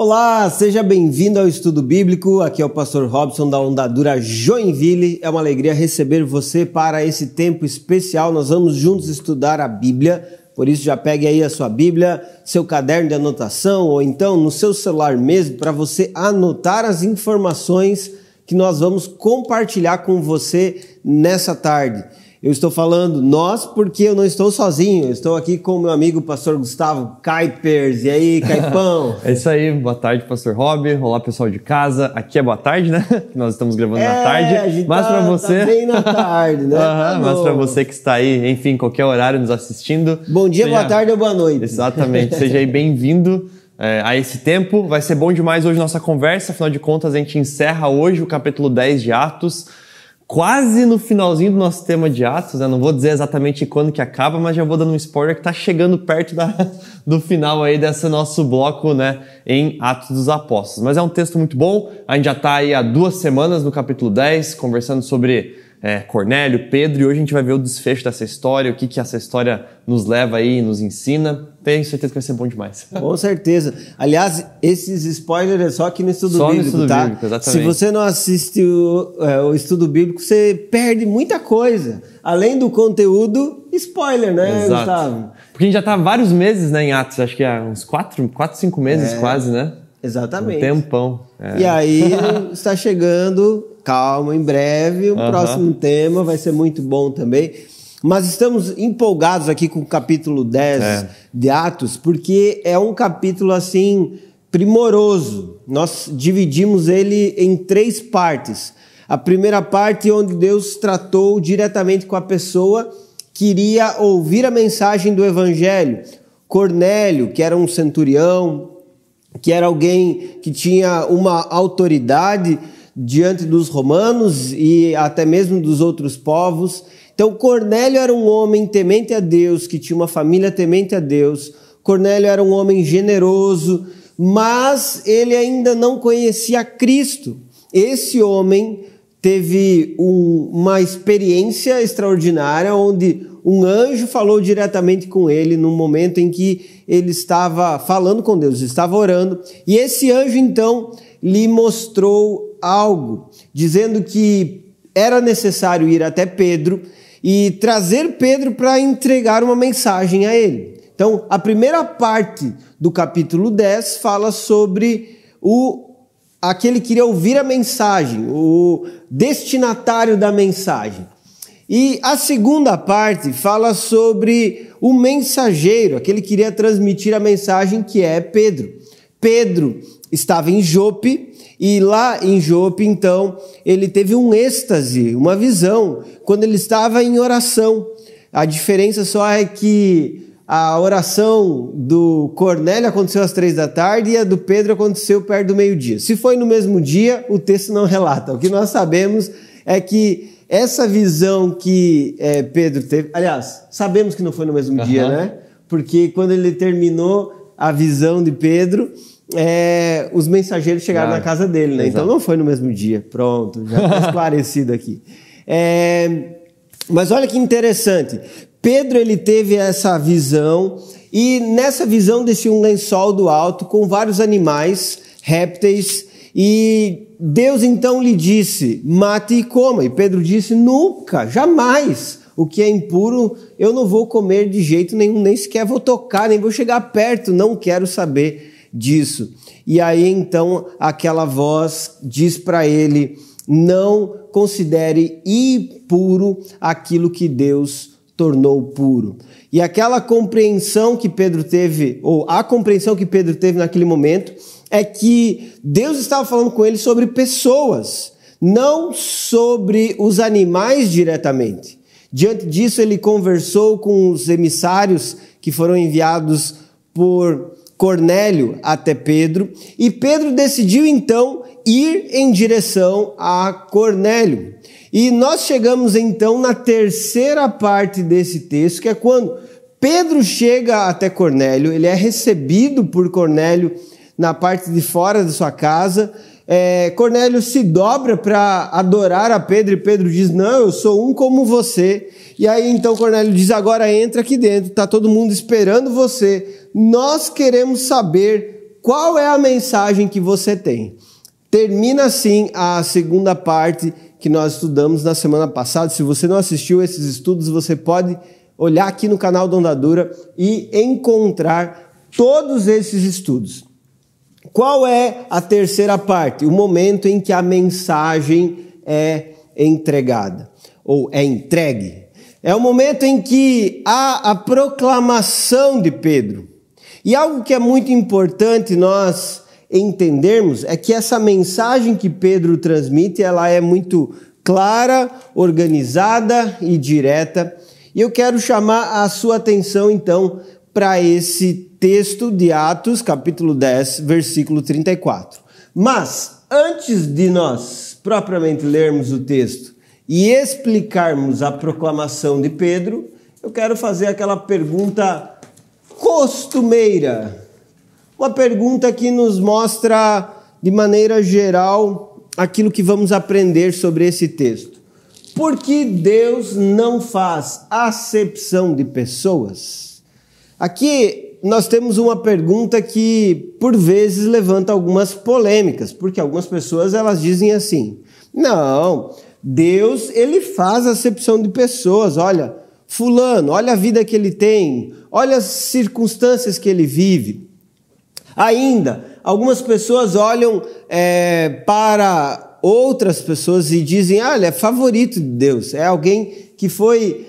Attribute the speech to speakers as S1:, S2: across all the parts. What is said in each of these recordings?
S1: Olá, seja bem-vindo ao Estudo Bíblico. Aqui é o pastor Robson da Ondadura Joinville. É uma alegria receber você para esse tempo especial. Nós vamos juntos estudar a Bíblia. Por isso já pegue aí a sua Bíblia, seu caderno de anotação ou então no seu celular mesmo para você anotar as informações que nós vamos compartilhar com você nessa tarde. Eu estou falando nós porque eu não estou sozinho, eu estou aqui com o meu amigo pastor Gustavo Kuipers. E aí, Caipão?
S2: É isso aí, boa tarde, pastor Rob. Olá, pessoal de casa. Aqui é boa tarde, né? Nós estamos gravando na tarde.
S1: A gente
S2: mas para você...
S1: tá bem na tarde, né?
S2: Mas para você que está aí, enfim, qualquer horário nos assistindo...
S1: Bom dia, boa tarde ou boa noite.
S2: Exatamente, seja aí bem-vindo a esse tempo. Vai ser bom demais hoje nossa conversa, afinal de contas a gente encerra hoje o capítulo 10 de Atos, quase no finalzinho do nosso tema de Atos, né? Não vou dizer exatamente quando que acaba, mas já vou dando um spoiler que está chegando perto do final aí desse nosso bloco, né, em Atos dos Apóstolos. Mas é um texto muito bom, a gente já está aí há 2 semanas no capítulo 10, conversando sobre Cornélio, Pedro, e hoje a gente vai ver o desfecho dessa história, o que essa história nos leva aí, nos ensina. Tenho certeza que vai ser bom demais.
S1: Com certeza. Aliás, esses spoilers é só aqui no Estudo
S2: Bíblico,
S1: Bíblico,
S2: no Estudo
S1: tá?
S2: Bíblico, exatamente.
S1: Se você não assiste o Estudo Bíblico, você perde muita coisa. Além do conteúdo, spoiler, né,
S2: Exato.
S1: Gustavo?
S2: Porque a gente já está há vários meses, né, em Atos, acho que há uns 4, 5 meses quase, né?
S1: Exatamente.
S2: Um tempão.
S1: E aí, está chegando, calma, em breve, o próximo tema vai ser muito bom também. Mas estamos empolgados aqui com o capítulo 10 de Atos, porque é um capítulo, assim, primoroso. Nós dividimos ele em 3 partes. A primeira parte, onde Deus tratou diretamente com a pessoa que iria ouvir a mensagem do Evangelho. Cornélio, que era um centurião, que era alguém que tinha uma autoridade diante dos romanos e até mesmo dos outros povos. Então, Cornélio era um homem temente a Deus, que tinha uma família temente a Deus. Cornélio era um homem generoso, mas ele ainda não conhecia Cristo. Esse homem teve uma experiência extraordinária, onde um anjo falou diretamente com ele no momento em que ele estava falando com Deus, estava orando. E esse anjo, então, lhe mostrou algo, dizendo que era necessário ir até Pedro e trazer Pedro para entregar uma mensagem a ele. Então, a primeira parte do capítulo 10 fala sobre aquele que queria ouvir a mensagem, o destinatário da mensagem. E a segunda parte fala sobre o mensageiro, aquele que queria transmitir a mensagem, que é Pedro. Pedro estava em Jope, e lá em Jope, então, ele teve um êxtase, uma visão, quando ele estava em oração. A diferença só é que a oração do Cornélio aconteceu às 3 da tarde e a do Pedro aconteceu perto do meio-dia. Se foi no mesmo dia, o texto não relata. O que nós sabemos é que essa visão que Pedro teve... Aliás, sabemos que não foi no mesmo dia, né? Porque quando ele terminou a visão de Pedro... os mensageiros chegaram na casa dele, né? Então não foi no mesmo dia. Pronto, já está esclarecido aqui. Mas olha que interessante. Pedro, ele teve essa visão, e nessa visão descia um lençol do alto com vários animais, répteis, e Deus então lhe disse: mate e coma. E Pedro disse: nunca, jamais. O que é impuro eu não vou comer de jeito nenhum, nem sequer vou tocar, nem vou chegar perto, não quero saber disso. E aí então aquela voz diz para ele: não considere impuro aquilo que Deus tornou puro. E aquela compreensão que Pedro teve, ou a compreensão que Pedro teve naquele momento, é que Deus estava falando com ele sobre pessoas, não sobre os animais diretamente. Diante disso, ele conversou com os emissários que foram enviados por Cornélio até Pedro, e Pedro decidiu então ir em direção a Cornélio. E nós chegamos então na terceira parte desse texto, que é quando Pedro chega até Cornélio, ele é recebido por Cornélio na parte de fora de sua casa. Cornélio se dobra para adorar a Pedro, e Pedro diz: não, eu sou um como você. E aí então Cornélio diz: agora entra aqui dentro, está todo mundo esperando você. Nós queremos saber qual é a mensagem que você tem. Termina assim a segunda parte que nós estudamos na semana passada. Se você não assistiu esses estudos, você pode olhar aqui no canal da Ondadura e encontrar todos esses estudos. Qual é a terceira parte? O momento em que a mensagem é entregada, ou é entregue. É o momento em que há a proclamação de Pedro. E algo que é muito importante nós entendermos é que essa mensagem que Pedro transmite, ela é muito clara, organizada e direta. E eu quero chamar a sua atenção, então, para esse texto de Atos, capítulo 10, versículo 34. Mas, antes de nós propriamente lermos o texto e explicarmos a proclamação de Pedro, eu quero fazer aquela pergunta costumeira. Uma pergunta que nos mostra, de maneira geral, aquilo que vamos aprender sobre esse texto. Por que Deus não faz acepção de pessoas? Aqui nós temos uma pergunta que, por vezes, levanta algumas polêmicas, porque algumas pessoas elas dizem assim, não, Deus ele faz acepção de pessoas, olha, fulano, olha a vida que ele tem, olha as circunstâncias que ele vive. Ainda, algumas pessoas olham para outras pessoas e dizem, olha, é favorito de Deus, é alguém que foi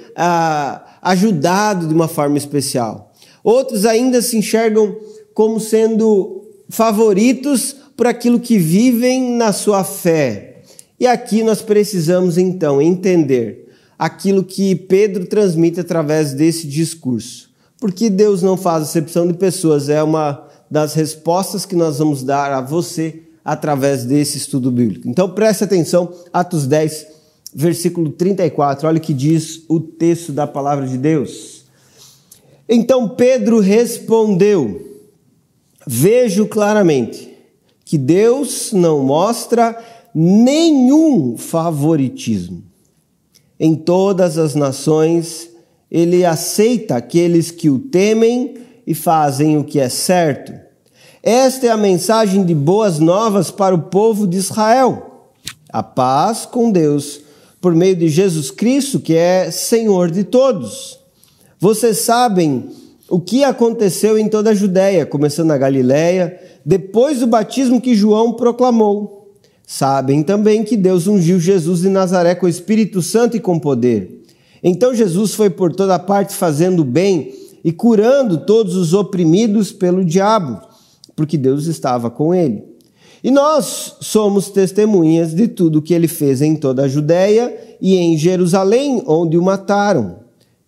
S1: ajudado de uma forma especial. Outros ainda se enxergam como sendo favoritos por aquilo que vivem na sua fé. E aqui nós precisamos então entender aquilo que Pedro transmite através desse discurso. Porque Deus não faz acepção de pessoas, é uma das respostas que nós vamos dar a você através desse estudo bíblico. Então preste atenção, Atos 10, versículo 34, olha o que diz o texto da palavra de Deus. Então Pedro respondeu, vejo claramente que Deus não mostra nenhum favoritismo. Em todas as nações, ele aceita aqueles que o temem e fazem o que é certo. Esta é a mensagem de boas novas para o povo de Israel. A paz com Deus, por meio de Jesus Cristo, que é Senhor de todos. Vocês sabem o que aconteceu em toda a Judéia, começando na Galileia, depois do batismo que João proclamou. Sabem também que Deus ungiu Jesus de Nazaré com o Espírito Santo e com poder. Então Jesus foi por toda parte fazendo bem e curando todos os oprimidos pelo diabo, porque Deus estava com ele. E nós somos testemunhas de tudo que ele fez em toda a Judéia e em Jerusalém, onde o mataram.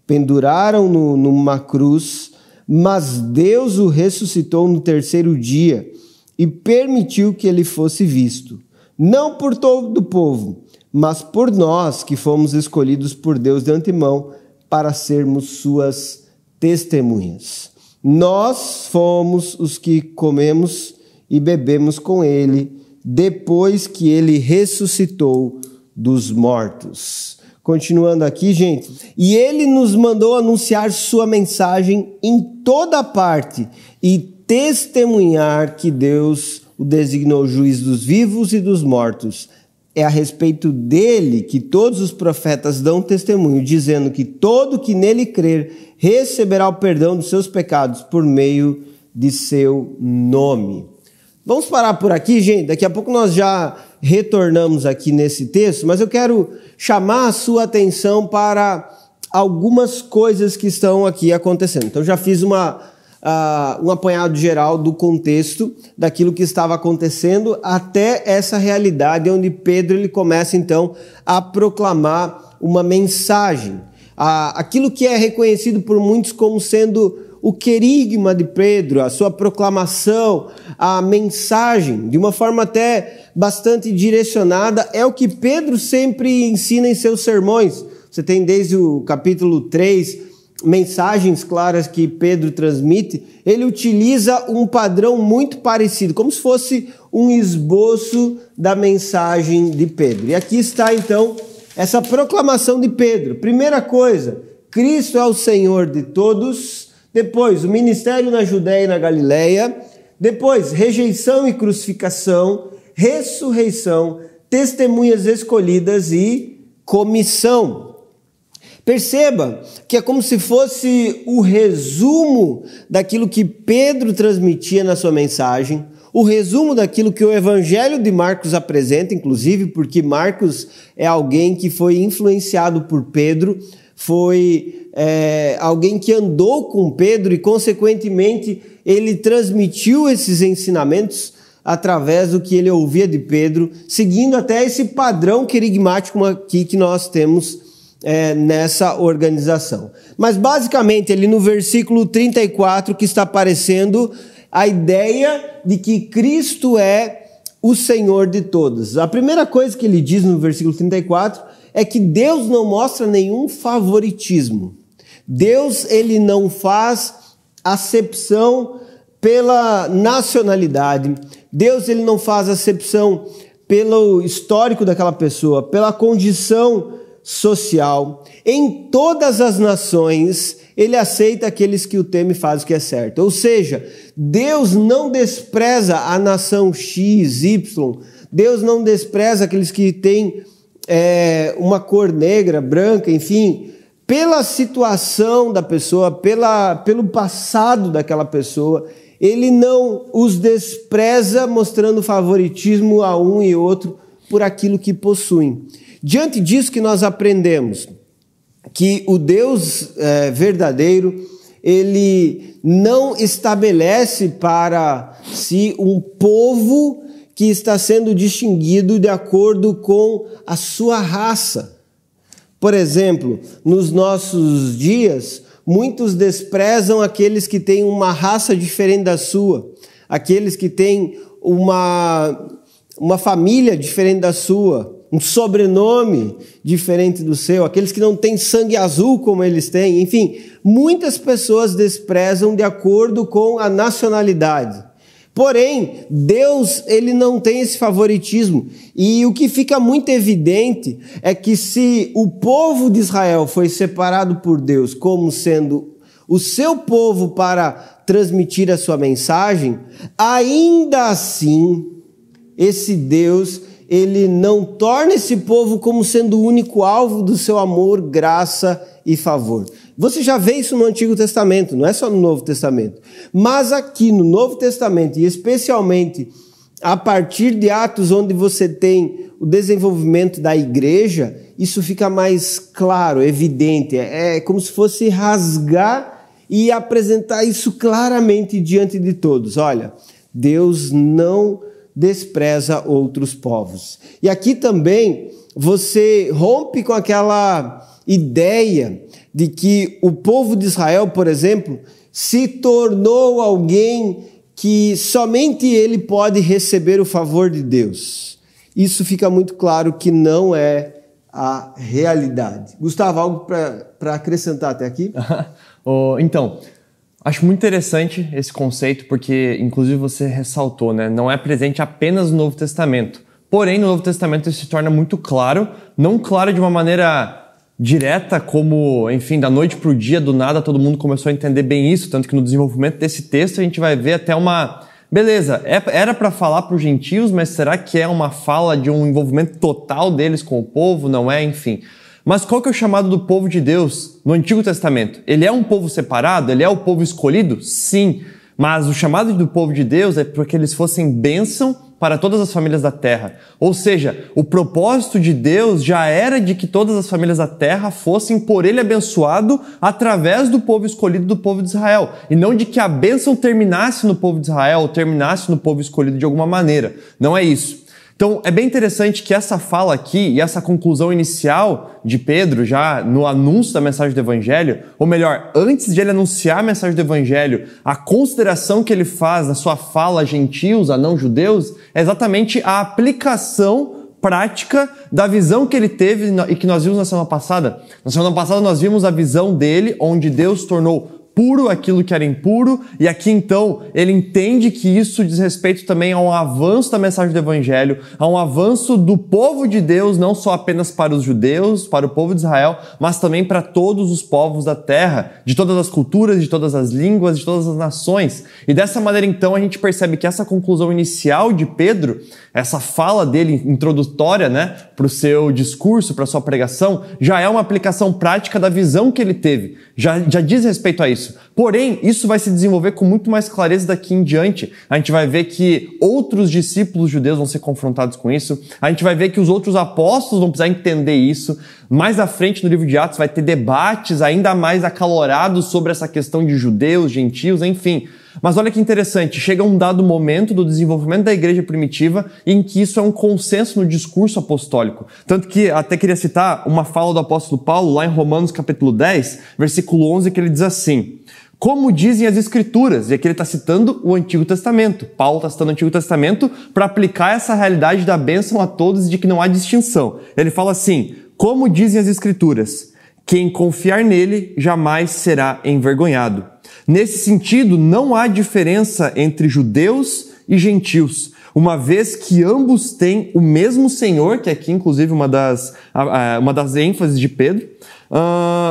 S1: Penduraram-no numa cruz, mas Deus o ressuscitou no terceiro dia e permitiu que ele fosse visto. Não por todo o povo, mas por nós que fomos escolhidos por Deus de antemão para sermos suas testemunhas. Nós fomos os que comemos e bebemos com ele, depois que ele ressuscitou dos mortos. Continuando aqui, gente. E ele nos mandou anunciar sua mensagem em toda parte e testemunhar que Deus o designou juiz dos vivos e dos mortos. É a respeito dele que todos os profetas dão testemunho, dizendo que todo que nele crer receberá o perdão dos seus pecados por meio de seu nome. Vamos parar por aqui, gente. Daqui a pouco nós já retornamos aqui nesse texto, mas eu quero chamar a sua atenção para algumas coisas que estão aqui acontecendo. Então, já fiz um apanhado geral do contexto daquilo que estava acontecendo até essa realidade onde Pedro ele começa então a proclamar uma mensagem. Aquilo que é reconhecido por muitos como sendo o querigma de Pedro, a sua proclamação, a mensagem, de uma forma até bastante direcionada, é o que Pedro sempre ensina em seus sermões. Você tem desde o capítulo 3, mensagens claras que Pedro transmite, ele utiliza um padrão muito parecido, como se fosse um esboço da mensagem de Pedro. E aqui está então essa proclamação de Pedro. Primeira coisa, Cristo é o Senhor de todos. Depois, o ministério na Judéia e na Galileia. Depois, rejeição e crucificação, ressurreição, testemunhas escolhidas e comissão. Perceba que é como se fosse o resumo daquilo que Pedro transmitia na sua mensagem, o resumo daquilo que o Evangelho de Marcos apresenta, inclusive porque Marcos é alguém que foi influenciado por Pedro, foi alguém que andou com Pedro e, consequentemente, ele transmitiu esses ensinamentos através do que ele ouvia de Pedro, seguindo até esse padrão querigmático aqui que nós temos nessa organização. Mas, basicamente, ali no versículo 34 que está aparecendo a ideia de que Cristo é o Senhor de todos. A primeira coisa que ele diz no versículo 34 é que Deus não mostra nenhum favoritismo. Deus, ele não faz acepção pela nacionalidade. Deus, ele não faz acepção pelo histórico daquela pessoa, pela condição social. Em todas as nações, ele aceita aqueles que o temem e fazem o que é certo. Ou seja, Deus não despreza a nação X, Y. Deus não despreza aqueles que têm uma cor negra, branca, enfim, pela situação da pessoa, pelo passado daquela pessoa. Ele não os despreza mostrando favoritismo a um e outro por aquilo que possuem. Diante disso que nós aprendemos que o Deus verdadeiro, ele não estabelece para si um povo que está sendo distinguido de acordo com a sua raça. Por exemplo, nos nossos dias, muitos desprezam aqueles que têm uma raça diferente da sua, aqueles que têm uma família diferente da sua, um sobrenome diferente do seu, aqueles que não têm sangue azul como eles têm, enfim, muitas pessoas desprezam de acordo com a nacionalidade. Porém, Deus, ele não tem esse favoritismo. E o que fica muito evidente é que se o povo de Israel foi separado por Deus como sendo o seu povo para transmitir a sua mensagem, ainda assim, esse Deus, ele não torna esse povo como sendo o único alvo do seu amor, graça e favor. Você já vê isso no Antigo Testamento, não é só no Novo Testamento. Mas aqui no Novo Testamento, e especialmente a partir de Atos, onde você tem o desenvolvimento da igreja, isso fica mais claro, evidente. É como se fosse rasgar e apresentar isso claramente diante de todos. Olha, Deus não despreza outros povos. E aqui também você rompe com aquela ideia de que o povo de Israel, por exemplo, se tornou alguém que somente ele pode receber o favor de Deus. Isso fica muito claro que não é a realidade. Gustavo, algo para acrescentar até aqui?
S2: Então, acho muito interessante esse conceito, porque inclusive você ressaltou, né? Não é presente apenas no Novo Testamento. Porém, no Novo Testamento isso se torna muito claro, não claro de uma maneira direta, como, enfim, da noite para o dia, do nada, todo mundo começou a entender bem isso, tanto que no desenvolvimento desse texto a gente vai ver até uma... Beleza, era para falar para os gentios, mas será que é uma fala de um envolvimento total deles com o povo? Não é? Enfim. Mas qual que é o chamado do povo de Deus no Antigo Testamento? Ele é um povo separado? Ele é o povo escolhido? Sim. Mas o chamado do povo de Deus é para que eles fossem bênção para todas as famílias da terra. Ou seja, o propósito de Deus já era de que todas as famílias da terra fossem por ele abençoado através do povo escolhido do povo de Israel. E não de que a bênção terminasse no povo de Israel ou terminasse no povo escolhido de alguma maneira. Não é isso. Então, é bem interessante que essa fala aqui e essa conclusão inicial de Pedro, já no anúncio da mensagem do Evangelho, ou melhor, antes de ele anunciar a mensagem do Evangelho, a consideração que ele faz na sua fala a gentios, a não-judeus, é exatamente a aplicação prática da visão que ele teve e que nós vimos na semana passada. Na semana passada nós vimos a visão dele, onde Deus tornou puro aquilo que era impuro, e aqui então ele entende que isso diz respeito também a um avanço da mensagem do Evangelho, a um avanço do povo de Deus, não só apenas para os judeus, para o povo de Israel, mas também para todos os povos da terra, de todas as culturas, de todas as línguas, de todas as nações. E dessa maneira então a gente percebe que essa conclusão inicial de Pedro, essa fala dele introdutória, para o seu discurso, para a sua pregação, já é uma aplicação prática da visão que ele teve, já diz respeito a isso. Porém, isso vai se desenvolver com muito mais clareza daqui em diante. A gente vai ver que outros discípulos judeus vão ser confrontados com isso. A gente vai ver que os outros apóstolos vão precisar entender isso. Mais à frente no livro de Atos vai ter debates ainda mais acalorados sobre essa questão de judeus, gentios, enfim. Mas olha que interessante, chega um dado momento do desenvolvimento da igreja primitiva em que isso é um consenso no discurso apostólico. Tanto que até queria citar uma fala do apóstolo Paulo lá em Romanos capítulo 10, versículo 11, que ele diz assim: como dizem as Escrituras, e aqui ele está citando o Antigo Testamento. Paulo está citando o Antigo Testamento para aplicar essa realidade da bênção a todos e de que não há distinção. Ele fala assim: como dizem as Escrituras, quem confiar nele jamais será envergonhado. Nesse sentido, não há diferença entre judeus e gentios, uma vez que ambos têm o mesmo Senhor, que aqui inclusive uma das ênfases de Pedro,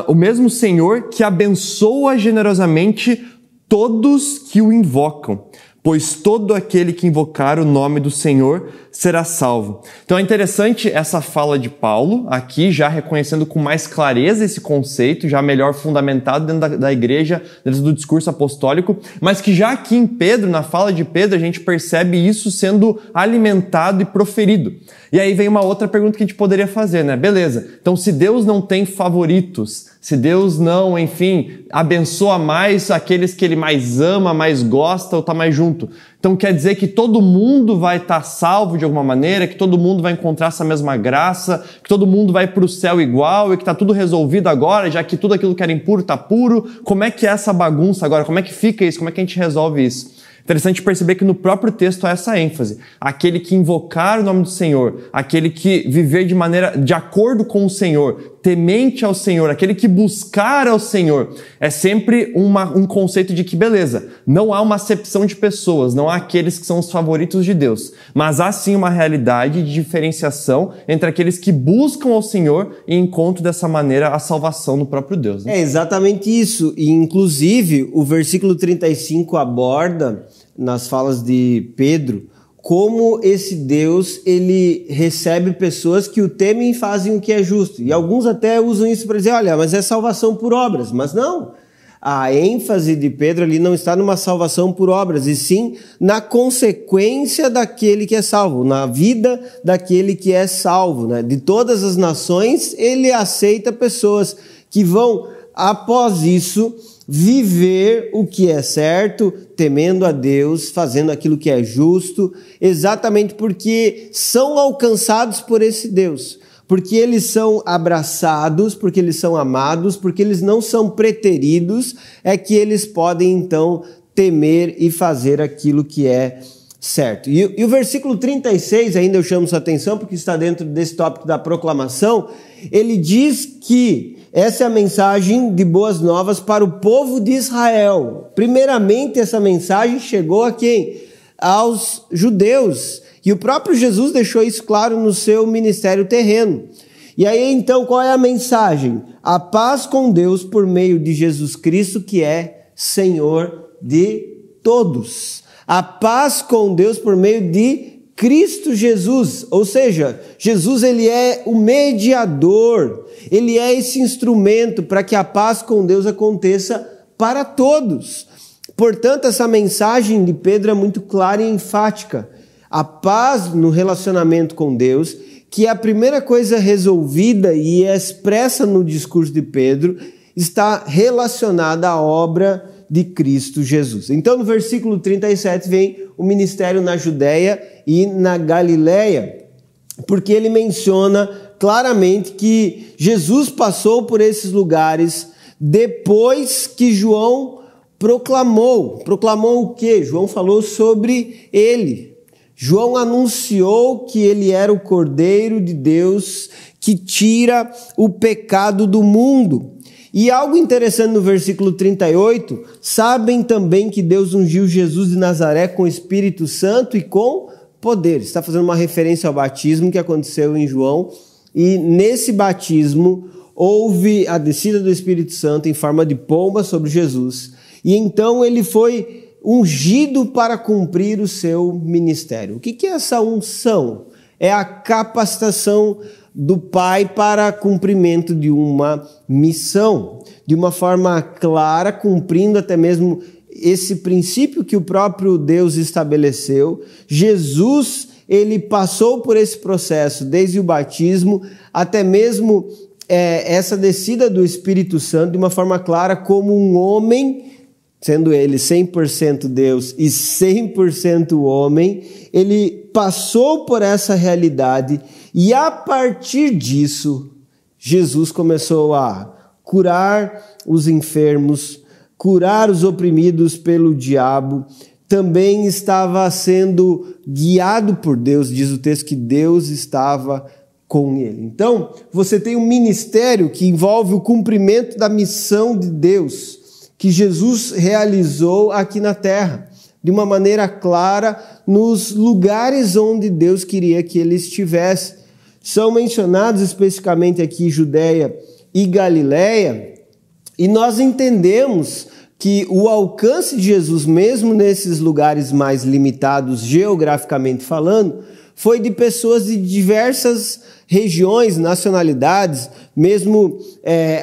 S2: o mesmo Senhor que abençoa generosamente todos que o invocam, pois todo aquele que invocar o nome do Senhor será salvo. Então é interessante essa fala de Paulo, aqui já reconhecendo com mais clareza esse conceito, já melhor fundamentado dentro da igreja, dentro do discurso apostólico, mas que já aqui em Pedro, na fala de Pedro, a gente percebe isso sendo alimentado e proferido. E aí vem uma outra pergunta que a gente poderia fazer, Beleza, então se Deus não tem favoritos, se Deus não, enfim, abençoa mais aqueles que Ele mais ama, mais gosta ou está mais junto, então quer dizer que todo mundo vai estar salvo de alguma maneira, que todo mundo vai encontrar essa mesma graça, que todo mundo vai para o céu igual e que está tudo resolvido agora, já que tudo aquilo que era impuro está puro? Como é que é essa bagunça agora? Como é que fica isso? Como é que a gente resolve isso? Interessante perceber que no próprio texto há essa ênfase. Aquele que invocar o nome do Senhor, aquele que viver de acordo com o Senhor, temente ao Senhor, aquele que buscar ao Senhor, é sempre um conceito de que, beleza, não há uma acepção de pessoas, não há aqueles que são os favoritos de Deus, mas há sim uma realidade de diferenciação entre aqueles que buscam ao Senhor e encontram dessa maneira a salvação no próprio Deus.
S1: É exatamente isso, e inclusive o versículo 35 aborda, nas falas de Pedro, como esse Deus, ele recebe pessoas que o temem e fazem o que é justo. E alguns até usam isso para dizer, olha, mas é salvação por obras. Mas não, a ênfase de Pedro ali não está numa salvação por obras, e sim na consequência daquele que é salvo, na vida daquele que é salvo. De todas as nações, ele aceita pessoas que vão, após isso, viver o que é certo, temendo a Deus, fazendo aquilo que é justo, exatamente porque são alcançados por esse Deus, porque eles são abraçados, porque eles são amados, porque eles não são preteridos, é que eles podem então temer e fazer aquilo que é certo. E o versículo 36, ainda eu chamo sua atenção, porque está dentro desse tópico da proclamação, ele diz que essa é a mensagem de boas novas para o povo de Israel. Primeiramente, essa mensagem chegou a quem? Aos judeus. E o próprio Jesus deixou isso claro no seu ministério terreno. E aí, então, qual é a mensagem? A paz com Deus por meio de Jesus Cristo, que é Senhor de todos. A paz com Deus por meio de Cristo Jesus, ou seja, Jesus ele é o mediador, ele é esse instrumento para que a paz com Deus aconteça para todos. Portanto, essa mensagem de Pedro é muito clara e enfática. A paz no relacionamento com Deus, que é a primeira coisa resolvida e é expressa no discurso de Pedro, está relacionada à obra de Cristo Jesus. Então, no versículo 37 vem o ministério na Judéia e na Galileia, porque ele menciona claramente que Jesus passou por esses lugares depois que João proclamou. Proclamou o quê? João falou sobre ele. João anunciou que ele era o Cordeiro de Deus que tira o pecado do mundo. E algo interessante no versículo 38, sabem também que Deus ungiu Jesus de Nazaré com o Espírito Santo e com poder. Está fazendo uma referência ao batismo que aconteceu em João, e nesse batismo houve a descida do Espírito Santo em forma de pomba sobre Jesus, e então ele foi ungido para cumprir o seu ministério. O que é essa unção? É a capacitação do Pai para cumprimento de uma missão, de uma forma clara, cumprindo até mesmo esse princípio que o próprio Deus estabeleceu. Jesus, ele passou por esse processo desde o batismo até mesmo essa descida do Espírito Santo de uma forma clara, como um homem, sendo ele 100% Deus e 100% homem, ele passou por essa realidade e a partir disso, Jesus começou a curar os enfermos, curar os oprimidos pelo diabo, também estava sendo guiado por Deus, diz o texto que Deus estava com ele. Então, você tem um ministério que envolve o cumprimento da missão de Deus, que Jesus realizou aqui na terra, de uma maneira clara, nos lugares onde Deus queria que ele estivesse. São mencionados especificamente aqui Judeia e Galileia, e nós entendemos que o alcance de Jesus, mesmo nesses lugares mais limitados geograficamente falando, foi de pessoas de diversas regiões, nacionalidades, mesmo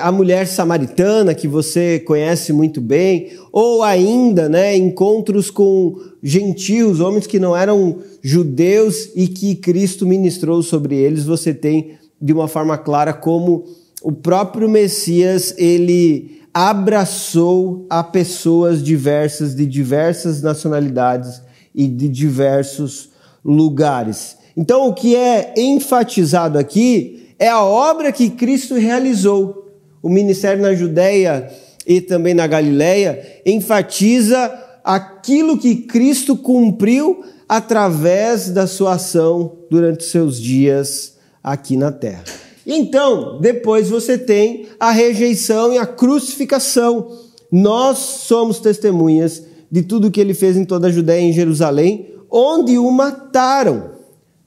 S1: a mulher samaritana, que você conhece muito bem, ou ainda encontros com gentios, homens que não eram judeus e que Cristo ministrou sobre eles. Você tem de uma forma clara como o próprio Messias, ele abraçou a pessoas diversas, de diversas nacionalidades e de diversos lugares. Então, o que é enfatizado aqui é a obra que Cristo realizou. O ministério na Judeia e também na Galileia enfatiza aquilo que Cristo cumpriu através da sua ação durante os seus dias aqui na terra. Então, depois você tem a rejeição e a crucificação. Nós somos testemunhas de tudo que ele fez em toda a Judeia e em Jerusalém, onde o mataram,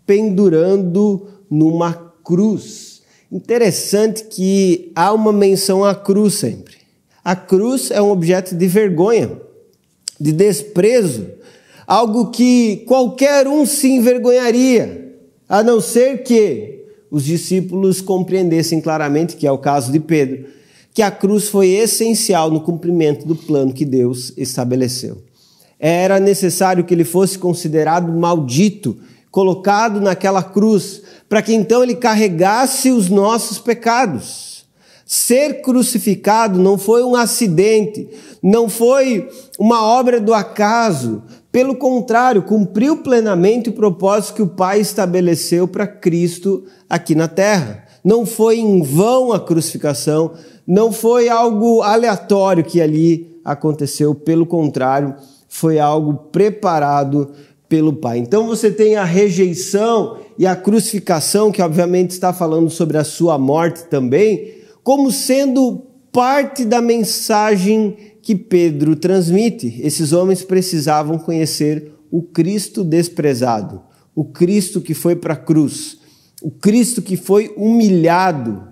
S1: pendurando numa cruz. Interessante que há uma menção à cruz sempre. A cruz é um objeto de vergonha, de desprezo, algo que qualquer um se envergonharia, a não ser que os discípulos compreendessem claramente, que é o caso de Pedro, que a cruz foi essencial no cumprimento do plano que Deus estabeleceu. Era necessário que ele fosse considerado maldito, colocado naquela cruz, para que então ele carregasse os nossos pecados. Ser crucificado não foi um acidente, não foi uma obra do acaso. Pelo contrário, cumpriu plenamente o propósito que o Pai estabeleceu para Cristo aqui na terra. Não foi em vão a crucificação, não foi algo aleatório que ali aconteceu. Pelo contrário, foi algo preparado pelo Pai. Então você tem a rejeição e a crucificação, que obviamente está falando sobre a sua morte também, como sendo parte da mensagem que Pedro transmite. Esses homens precisavam conhecer o Cristo desprezado, o Cristo que foi para a cruz, o Cristo que foi humilhado.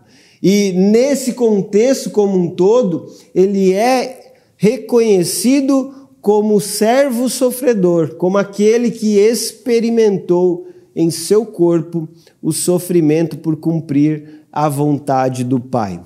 S1: E nesse contexto como um todo, ele é reconhecido como servo sofredor, como aquele que experimentou em seu corpo o sofrimento por cumprir a vontade do Pai.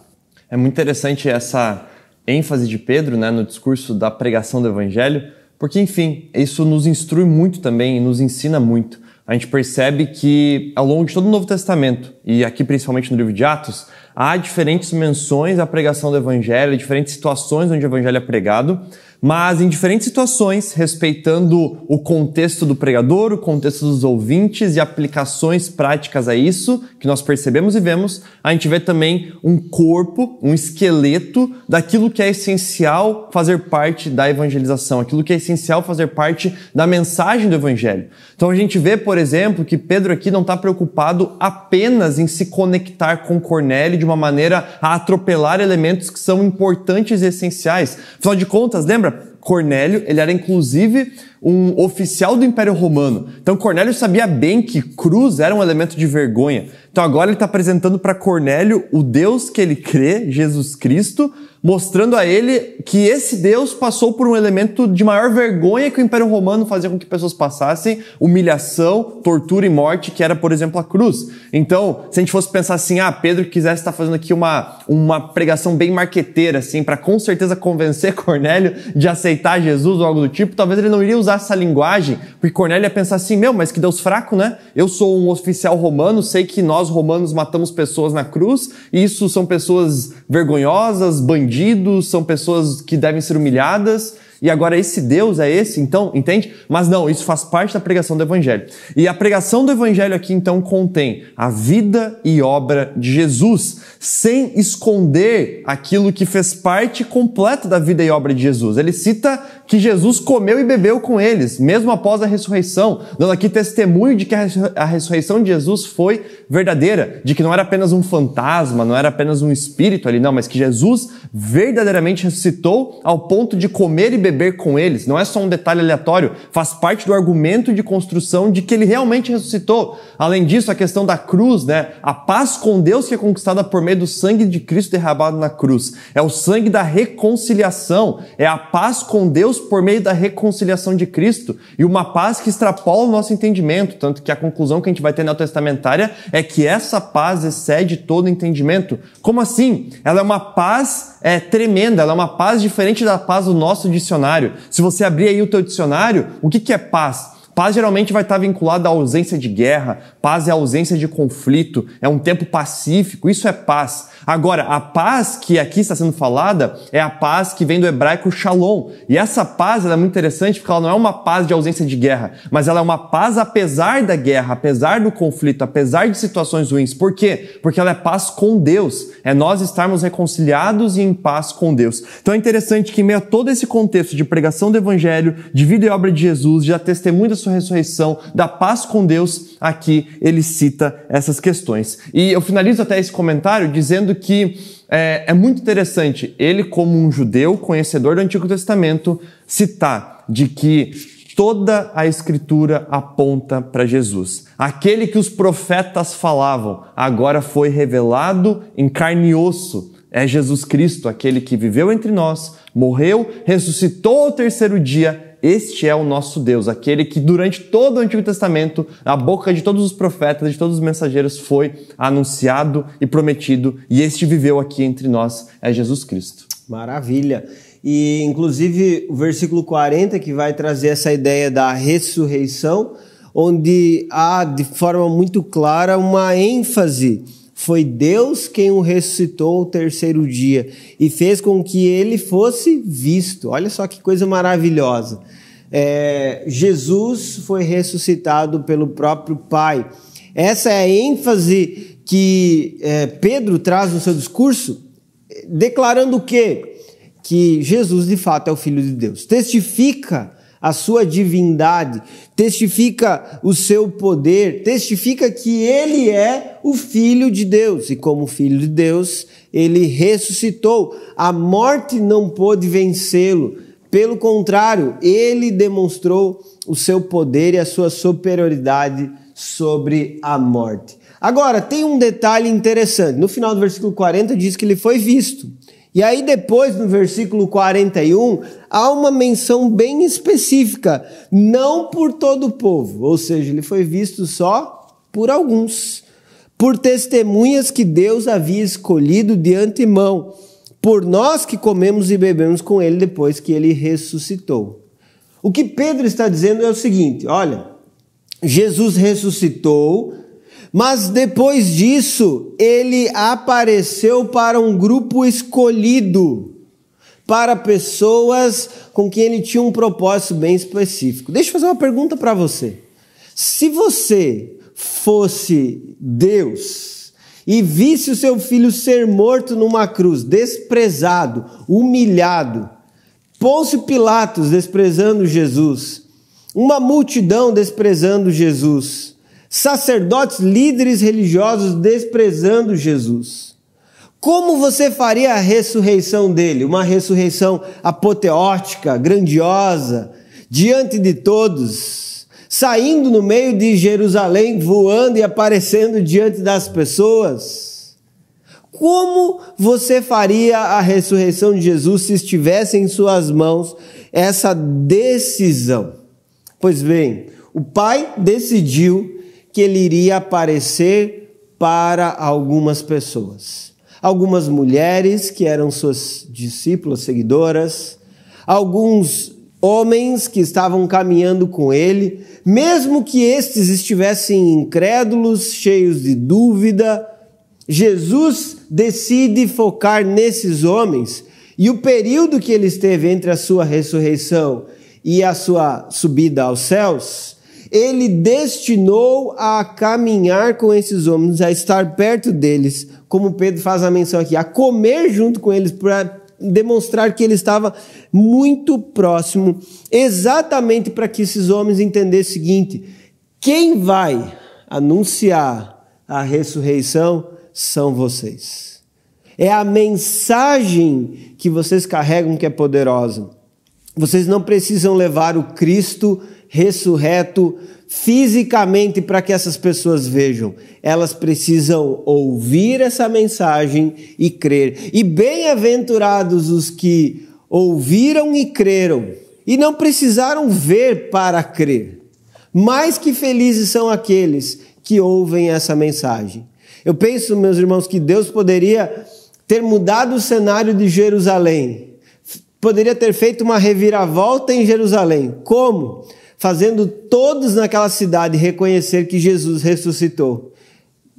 S2: É muito interessante essa ênfase de Pedro, no discurso da pregação do Evangelho, porque, enfim, isso nos instrui muito também e nos ensina muito. A gente percebe que, ao longo de todo o Novo Testamento, e aqui principalmente no livro de Atos, há diferentes menções à pregação do Evangelho, diferentes situações onde o Evangelho é pregado, mas em diferentes situações, respeitando o contexto do pregador, o contexto dos ouvintes e aplicações práticas a isso, que nós percebemos e vemos, a gente vê também um corpo, um esqueleto daquilo que é essencial fazer parte da evangelização, aquilo que é essencial fazer parte da mensagem do evangelho. Então a gente vê, por exemplo, que Pedro aqui não está preocupado apenas em se conectar com Cornélio de uma maneira a atropelar elementos que são importantes e essenciais. Afinal de contas, lembra? Cornélio, ele era inclusive um oficial do Império Romano. Então Cornélio sabia bem que cruz era um elemento de vergonha. Então agora ele está apresentando para Cornélio o Deus que ele crê, Jesus Cristo, mostrando a ele que esse Deus passou por um elemento de maior vergonha que o Império Romano fazia com que pessoas passassem, humilhação, tortura e morte, que era, por exemplo, a cruz. Então, se a gente fosse pensar assim, Pedro quisesse estar fazendo aqui uma pregação bem marqueteira, assim, para com certeza convencer Cornélio de aceitar Jesus ou algo do tipo, talvez ele não iria usar essa linguagem, porque Cornélio ia pensar assim, mas que Deus fraco, né? Eu sou um oficial romano, sei que nós romanos matamos pessoas na cruz, e isso são pessoas vergonhosas, bandidos, são pessoas que devem ser humilhadas, e agora esse Deus é esse, então, entende? Mas não, isso faz parte da pregação do Evangelho. E a pregação do Evangelho aqui, então, contém a vida e obra de Jesus, sem esconder aquilo que fez parte completa da vida e obra de Jesus. Ele cita que Jesus comeu e bebeu com eles, mesmo após a ressurreição, dando aqui testemunho de que a ressurreição de Jesus foi verdadeira, de que não era apenas um fantasma, não era apenas um espírito ali, não, mas que Jesus verdadeiramente ressuscitou ao ponto de comer e beber com eles. Não é só um detalhe aleatório, faz parte do argumento de construção de que ele realmente ressuscitou. Além disso, a questão da cruz, né? A paz com Deus que é conquistada por meio do sangue de Cristo derramado na cruz. É o sangue da reconciliação, é a paz com Deus por meio da reconciliação de Cristo, e uma paz que extrapola o nosso entendimento, tanto que a conclusão que a gente vai ter neotestamentária é que essa paz excede todo entendimento. Como assim? Ela é uma paz tremenda, ela é uma paz diferente da paz do nosso dicionário. Se você abrir aí o teu dicionário, o que é paz? Paz geralmente vai estar vinculada à ausência de guerra, paz é a ausência de conflito, é um tempo pacífico, isso é paz. Agora, a paz que aqui está sendo falada é a paz que vem do hebraico shalom. E essa paz ela é muito interessante porque ela não é uma paz de ausência de guerra, mas ela é uma paz apesar da guerra, apesar do conflito, apesar de situações ruins. Por quê? Porque ela é paz com Deus. É nós estarmos reconciliados e em paz com Deus. Então é interessante que em meio a todo esse contexto de pregação do Evangelho, de vida e obra de Jesus, de testemunho da sua ressurreição, da paz com Deus, aqui ele cita essas questões. E eu finalizo até esse comentário dizendo que é muito interessante ele, como um judeu conhecedor do Antigo Testamento, citar de que toda a Escritura aponta para Jesus. Aquele que os profetas falavam, agora foi revelado em carne e osso. É Jesus Cristo, aquele que viveu entre nós, morreu, ressuscitou ao terceiro dia. Este é o nosso Deus, aquele que durante todo o Antigo Testamento, na boca de todos os profetas, de todos os mensageiros, foi anunciado e prometido, e este viveu aqui entre nós, é Jesus Cristo.
S1: Maravilha! E, inclusive, o versículo 40, que vai trazer essa ideia da ressurreição, onde há, de forma muito clara, uma ênfase. Foi Deus quem o ressuscitou ao terceiro dia e fez com que ele fosse visto. Olha só que coisa maravilhosa. Jesus foi ressuscitado pelo próprio Pai. Essa é a ênfase que Pedro traz no seu discurso, declarando o quê? Que Jesus de fato é o Filho de Deus. Testifica a sua divindade, testifica o seu poder, testifica que ele é o Filho de Deus. E como Filho de Deus, ele ressuscitou. A morte não pôde vencê-lo. Pelo contrário, ele demonstrou o seu poder e a sua superioridade sobre a morte. Agora, tem um detalhe interessante. No final do versículo 40 diz que ele foi visto. E aí depois, no versículo 41, há uma menção bem específica, não por todo o povo, ou seja, ele foi visto só por alguns, por testemunhas que Deus havia escolhido de antemão, por nós que comemos e bebemos com ele depois que ele ressuscitou. O que Pedro está dizendo é o seguinte, olha, Jesus ressuscitou, mas depois disso, ele apareceu para um grupo escolhido, para pessoas com quem ele tinha um propósito bem específico. Deixa eu fazer uma pergunta para você. Se você fosse Deus e visse o seu filho ser morto numa cruz, desprezado, humilhado, Pôncio Pilatos desprezando Jesus, uma multidão desprezando Jesus, sacerdotes, líderes religiosos desprezando Jesus, como você faria a ressurreição dele? Uma ressurreição apoteótica, grandiosa, diante de todos, saindo no meio de Jerusalém, voando e aparecendo diante das pessoas. Como você faria a ressurreição de Jesus se estivesse em suas mãos essa decisão? Pois bem, o Pai decidiu que ele iria aparecer para algumas pessoas. Algumas mulheres que eram suas discípulas, seguidoras, alguns homens que estavam caminhando com ele, mesmo que estes estivessem incrédulos, cheios de dúvida, Jesus decide focar nesses homens, e o período que ele esteve entre a sua ressurreição e a sua subida aos céus, ele destinou a caminhar com esses homens, a estar perto deles, como Pedro faz a menção aqui, a comer junto com eles, para demonstrar que ele estava muito próximo, exatamente para que esses homens entendessem o seguinte: quem vai anunciar a ressurreição são vocês. É a mensagem que vocês carregam que é poderosa. Vocês não precisam levar o Cristo ressurreto fisicamente para que essas pessoas vejam. Elas precisam ouvir essa mensagem e crer. E bem-aventurados os que ouviram e creram e não precisaram ver para crer. Mais que felizes são aqueles que ouvem essa mensagem. Eu penso, meus irmãos, que Deus poderia ter mudado o cenário de Jerusalém. Poderia ter feito uma reviravolta em Jerusalém. Como? Fazendo todos naquela cidade reconhecer que Jesus ressuscitou,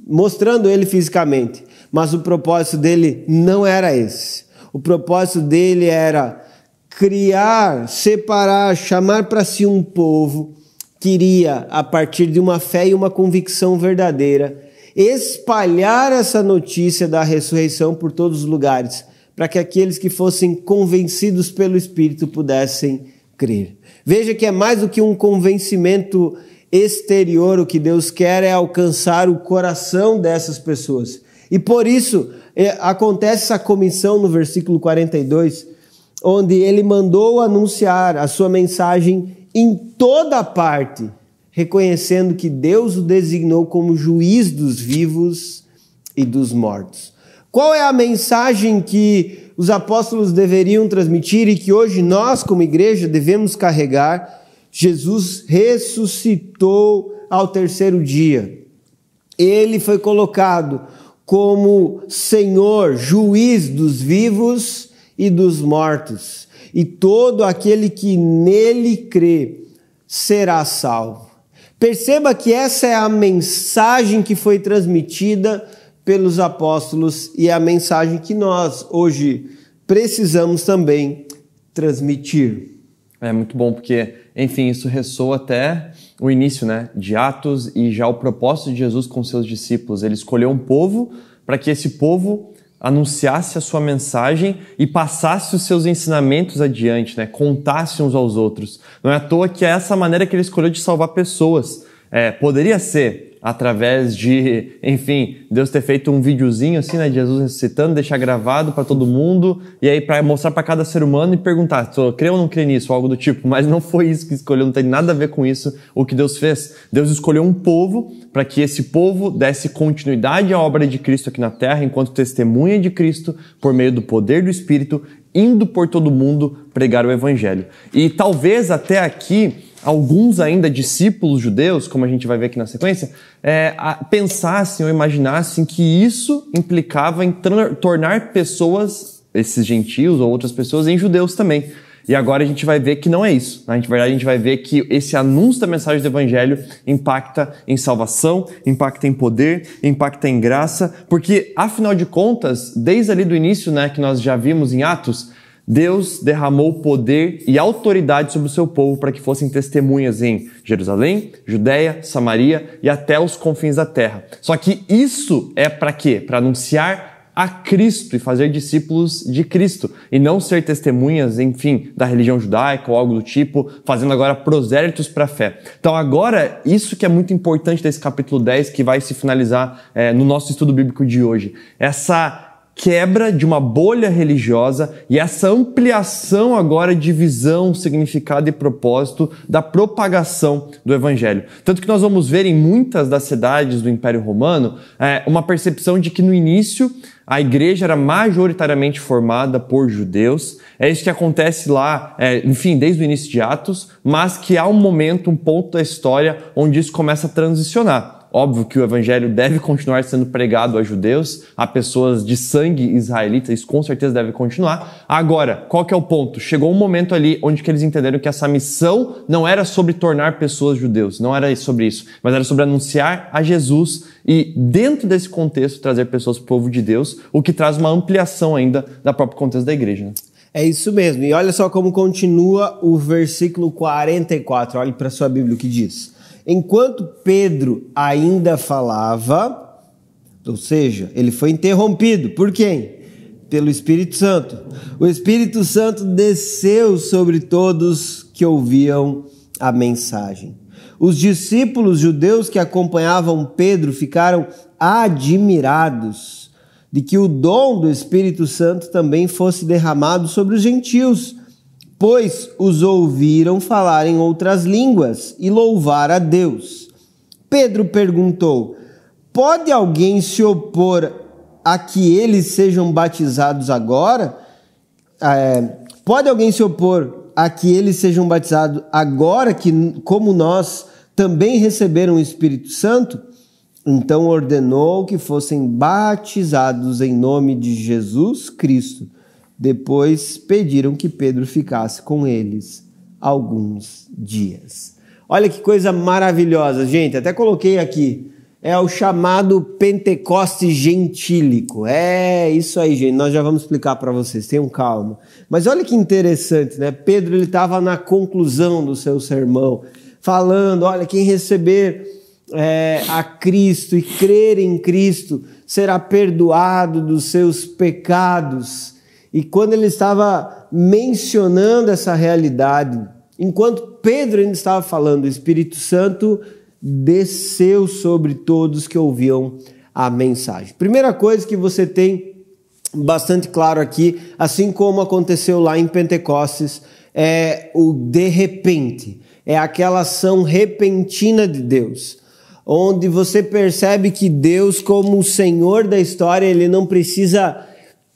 S1: mostrando ele fisicamente. Mas o propósito dele não era esse. O propósito dele era criar, separar, chamar para si um povo que iria, a partir de uma fé e uma convicção verdadeira, espalhar essa notícia da ressurreição por todos os lugares, para que aqueles que fossem convencidos pelo Espírito pudessem crer. Veja que é mais do que um convencimento exterior, o que Deus quer é alcançar o coração dessas pessoas. E por isso acontece essa comissão no versículo 42, onde ele mandou anunciar a sua mensagem em toda parte, reconhecendo que Deus o designou como juiz dos vivos e dos mortos. Qual é a mensagem que os apóstolos deveriam transmitir e que hoje nós, como igreja, devemos carregar? Jesus ressuscitou ao terceiro dia. Ele foi colocado como Senhor, juiz dos vivos e dos mortos. E todo aquele que nele crê será salvo. Perceba que essa é a mensagem que foi transmitida pelos apóstolos e é a mensagem que nós hoje precisamos também transmitir.
S2: É muito bom porque, enfim, isso ressoa até o início, né, de Atos e já o propósito de Jesus com seus discípulos. Ele escolheu um povo para que esse povo anunciasse a sua mensagem e passasse os seus ensinamentos adiante, né? Contasse uns aos outros. Não é à toa que é essa maneira que ele escolheu de salvar pessoas. Poderia ser através de, enfim, Deus ter feito um videozinho assim, né, de Jesus ressuscitando, deixar gravado para todo mundo, e aí para mostrar para cada ser humano e perguntar, crê ou não crê nisso, algo do tipo. Mas não foi isso que escolheu, não tem nada a ver com isso o que Deus fez. Deus escolheu um povo para que esse povo desse continuidade à obra de Cristo aqui na terra, enquanto testemunha de Cristo, por meio do poder do Espírito, indo por todo mundo pregar o Evangelho. E talvez até aqui alguns ainda discípulos judeus, como a gente vai ver aqui na sequência, pensassem ou imaginassem que isso implicava em tornar pessoas, esses gentios ou outras pessoas, em judeus também. E agora a gente vai ver que não é isso. Na verdade, a gente vai ver que esse anúncio da mensagem do Evangelho impacta em salvação, impacta em poder, impacta em graça, porque, afinal de contas, desde ali do início, né, que nós já vimos em Atos, Deus derramou poder e autoridade sobre o seu povo para que fossem testemunhas em Jerusalém, Judeia, Samaria e até os confins da terra. Só que isso é para quê? Para anunciar a Cristo e fazer discípulos de Cristo, e não ser testemunhas, enfim, da religião judaica ou algo do tipo, fazendo agora prosélitos para a fé. Então agora, isso que é muito importante desse capítulo 10, que vai se finalizar no nosso estudo bíblico de hoje. Essa quebra de uma bolha religiosa e essa ampliação agora de visão, significado e propósito da propagação do Evangelho. Tanto que nós vamos ver em muitas das cidades do Império Romano uma percepção de que no início a igreja era majoritariamente formada por judeus. É isso que acontece lá, enfim, desde o início de Atos, mas que há um momento, um ponto da história onde isso começa a transicionar. Óbvio que o evangelho deve continuar sendo pregado a judeus, a pessoas de sangue israelita, isso com certeza deve continuar. Agora, qual que é o ponto? Chegou um momento ali onde que eles entenderam que essa missão não era sobre tornar pessoas judeus, não era sobre isso, mas era sobre anunciar a Jesus e, dentro desse contexto, trazer pessoas para o povo de Deus, o que traz uma ampliação ainda da própria contexto da igreja, né?
S1: É isso mesmo. E olha só como continua o versículo 44. Olhe para a sua Bíblia o que diz. Enquanto Pedro ainda falava, ou seja, ele foi interrompido. Por quem? Pelo Espírito Santo. O Espírito Santo desceu sobre todos que ouviam a mensagem. Os discípulos judeus que acompanhavam Pedro ficaram admirados de que o dom do Espírito Santo também fosse derramado sobre os gentios, pois os ouviram falar em outras línguas e louvar a Deus. Pedro perguntou: pode alguém se opor a que eles sejam batizados agora? Pode alguém se opor a que eles sejam batizados agora que, como nós, também receberam o Espírito Santo? Então ordenou que fossem batizados em nome de Jesus Cristo. Depois pediram que Pedro ficasse com eles alguns dias. Olha que coisa maravilhosa, gente. Até coloquei aqui. É o chamado Pentecoste gentílico. É isso aí, gente. Nós já vamos explicar para vocês. Tenham calma. Mas olha que interessante, né? Pedro ele estava na conclusão do seu sermão, falando: olha, quem receber a Cristo e crer em Cristo será perdoado dos seus pecados. E quando ele estava mencionando essa realidade, enquanto Pedro ainda estava falando, o Espírito Santo desceu sobre todos que ouviam a mensagem. Primeira coisa que você tem bastante claro aqui, assim como aconteceu lá em Pentecostes, é o de repente, é aquela ação repentina de Deus, onde você percebe que Deus, como o Senhor da história, ele não precisa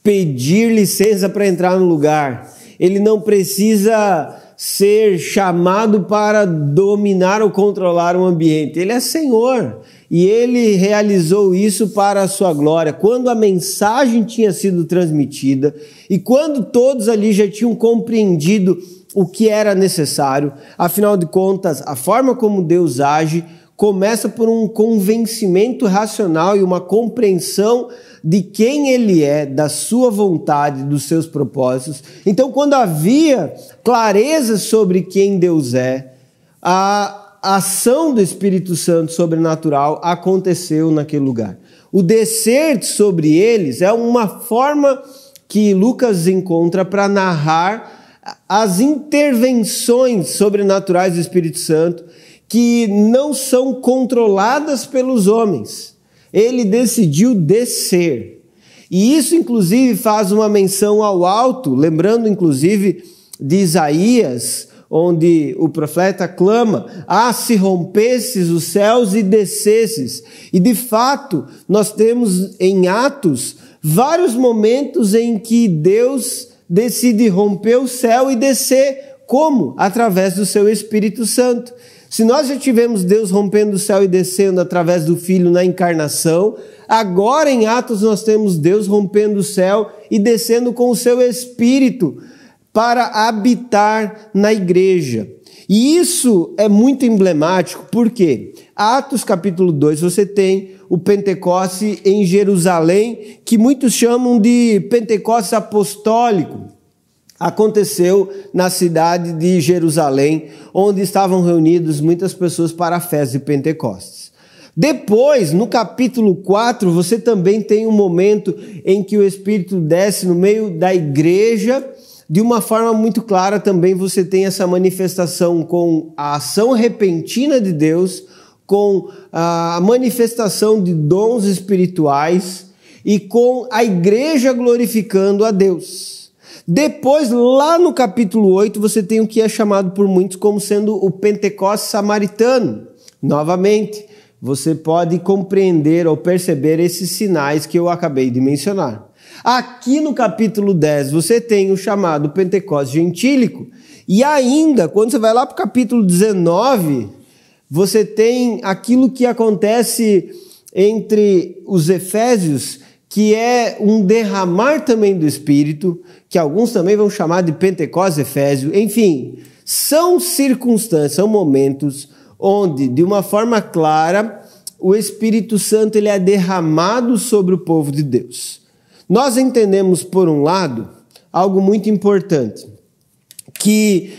S1: pedir licença para entrar no lugar, ele não precisa ser chamado para dominar ou controlar um ambiente. Ele é Senhor e ele realizou isso para a sua glória. Quando a mensagem tinha sido transmitida e quando todos ali já tinham compreendido o que era necessário, afinal de contas, a forma como Deus age começa por um convencimento racional e uma compreensão de quem ele é, da sua vontade, dos seus propósitos. Então, quando havia clareza sobre quem Deus é, a ação do Espírito Santo sobrenatural aconteceu naquele lugar. O descer sobre eles é uma forma que Lucas encontra para narrar as intervenções sobrenaturais do Espírito Santo que não são controladas pelos homens. Ele decidiu descer. E isso, inclusive, faz uma menção ao alto, lembrando, inclusive, de Isaías, onde o profeta clama: ah, se rompesses os céus e descesses. E, de fato, nós temos em Atos vários momentos em que Deus decide romper o céu e descer. Como? Através do seu Espírito Santo. Se nós já tivemos Deus rompendo o céu e descendo através do Filho na encarnação, agora em Atos nós temos Deus rompendo o céu e descendo com o seu Espírito para habitar na igreja. E isso é muito emblemático, porque Atos capítulo 2 você tem o Pentecoste em Jerusalém, que muitos chamam de Pentecoste apostólico. aconteceu na cidade de Jerusalém, onde estavam reunidas muitas pessoas para a festa de Pentecostes. Depois, no capítulo 4, você também tem um momento em que o Espírito desce no meio da igreja. De uma forma muito clara também você tem essa manifestação com a ação repentina de Deus, com a manifestação de dons espirituais e com a igreja glorificando a Deus. Depois, lá no capítulo 8, você tem o que é chamado por muitos como sendo o Pentecostes samaritano. Novamente, você pode compreender ou perceber esses sinais que eu acabei de mencionar. Aqui no capítulo 10, você tem o chamado Pentecostes gentílico. E ainda, quando você vai lá para o capítulo 19, você tem aquilo que acontece entre os Efésios, que é um derramar também do Espírito, que alguns também vão chamar de Pentecostes Efésio. Enfim, são circunstâncias, são momentos onde, de uma forma clara, o Espírito Santo ele é derramado sobre o povo de Deus. Nós entendemos, por um lado, algo muito importante, que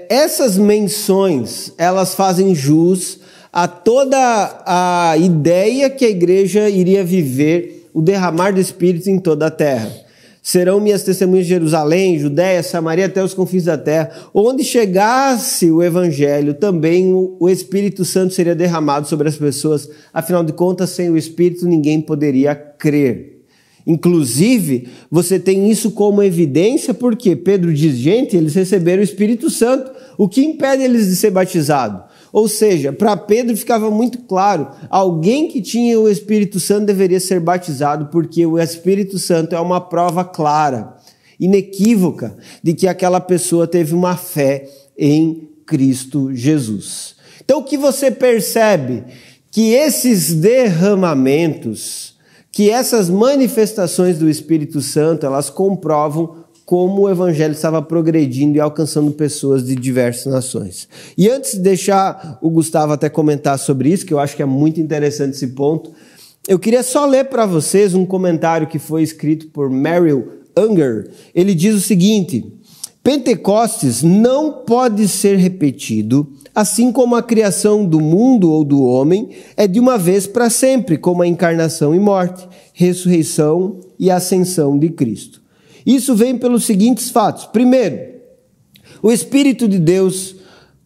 S1: essas menções, elas fazem jus a toda a ideia que a igreja iria viver o derramar do Espírito em toda a terra. Serão minhas testemunhas de Jerusalém, Judéia, Samaria, até os confins da terra. Onde chegasse o Evangelho, também o Espírito Santo seria derramado sobre as pessoas. Afinal de contas, sem o Espírito, ninguém poderia crer. Inclusive, você tem isso como evidência, porque Pedro diz, gente, eles receberam o Espírito Santo. O que impede eles de ser batizados? Ou seja, para Pedro ficava muito claro, alguém que tinha o Espírito Santo deveria ser batizado, porque o Espírito Santo é uma prova clara, inequívoca, de que aquela pessoa teve uma fé em Cristo Jesus. Então o que você percebe? Que esses derramamentos, que essas manifestações do Espírito Santo, elas comprovam como o evangelho estava progredindo e alcançando pessoas de diversas nações. E antes de deixar o Gustavo até comentar sobre isso, que eu acho que é muito interessante esse ponto, eu queria só ler para vocês um comentário que foi escrito por Merrill Unger. Ele diz o seguinte: Pentecostes não pode ser repetido, assim como a criação do mundo ou do homem é de uma vez para sempre, como a encarnação e morte, ressurreição e ascensão de Cristo. Isso vem pelos seguintes fatos. Primeiro, o Espírito de Deus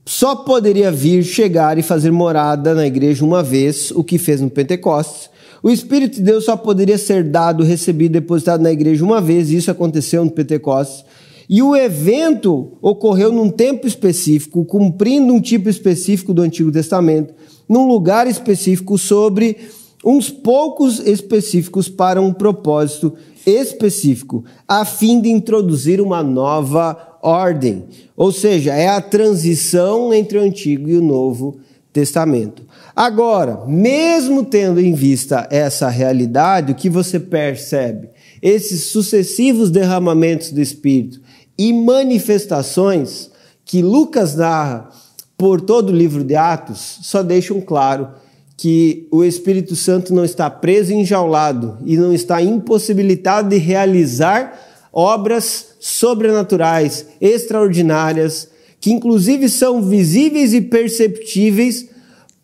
S1: só poderia vir, chegar e fazer morada na igreja uma vez, o que fez no Pentecostes. O Espírito de Deus só poderia ser dado, recebido, depositado na igreja uma vez, e isso aconteceu no Pentecostes. E o evento ocorreu num tempo específico, cumprindo um tipo específico do Antigo Testamento, num lugar específico, sobre uns poucos específicos para um propósito específico, a fim de introduzir uma nova ordem. Ou seja, é a transição entre o Antigo e o Novo Testamento. Agora, mesmo tendo em vista essa realidade, o que você percebe? Esses sucessivos derramamentos do Espírito e manifestações que Lucas narra por todo o livro de Atos só deixam claro que o Espírito Santo não está preso e enjaulado e não está impossibilitado de realizar obras sobrenaturais, extraordinárias, que inclusive são visíveis e perceptíveis.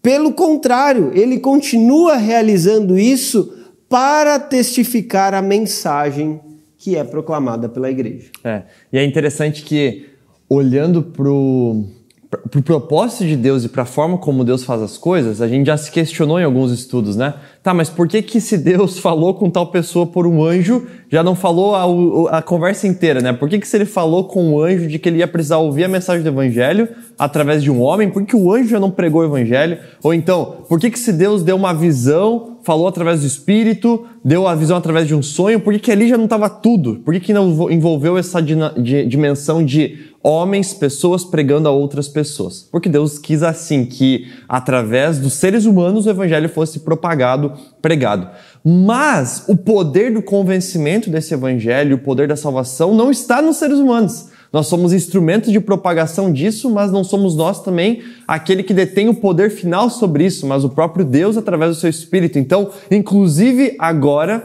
S1: Pelo contrário, ele continua realizando isso para testificar a mensagem que é proclamada pela igreja.
S2: E é interessante que, olhando para o propósito de Deus e para a forma como Deus faz as coisas, a gente já se questionou em alguns estudos, né? Tá, mas por que se Deus falou com tal pessoa por um anjo, já não falou a conversa inteira, né? Por que se ele falou com o anjo de que ele ia precisar ouvir a mensagem do evangelho através de um homem, por que o anjo já não pregou o evangelho? Ou então, por que se Deus deu uma visão, falou através do Espírito, deu a visão através de um sonho, por que ali já não estava tudo? Por que não envolveu essa dimensão de homens, pessoas pregando a outras pessoas? Porque Deus quis assim, que através dos seres humanos o evangelho fosse propagado, pregado. Mas o poder do convencimento desse evangelho, o poder da salvação não está nos seres humanos. Nós somos instrumentos de propagação disso, mas não somos nós também aquele que detém o poder final sobre isso, mas o próprio Deus através do seu Espírito. Então, inclusive agora,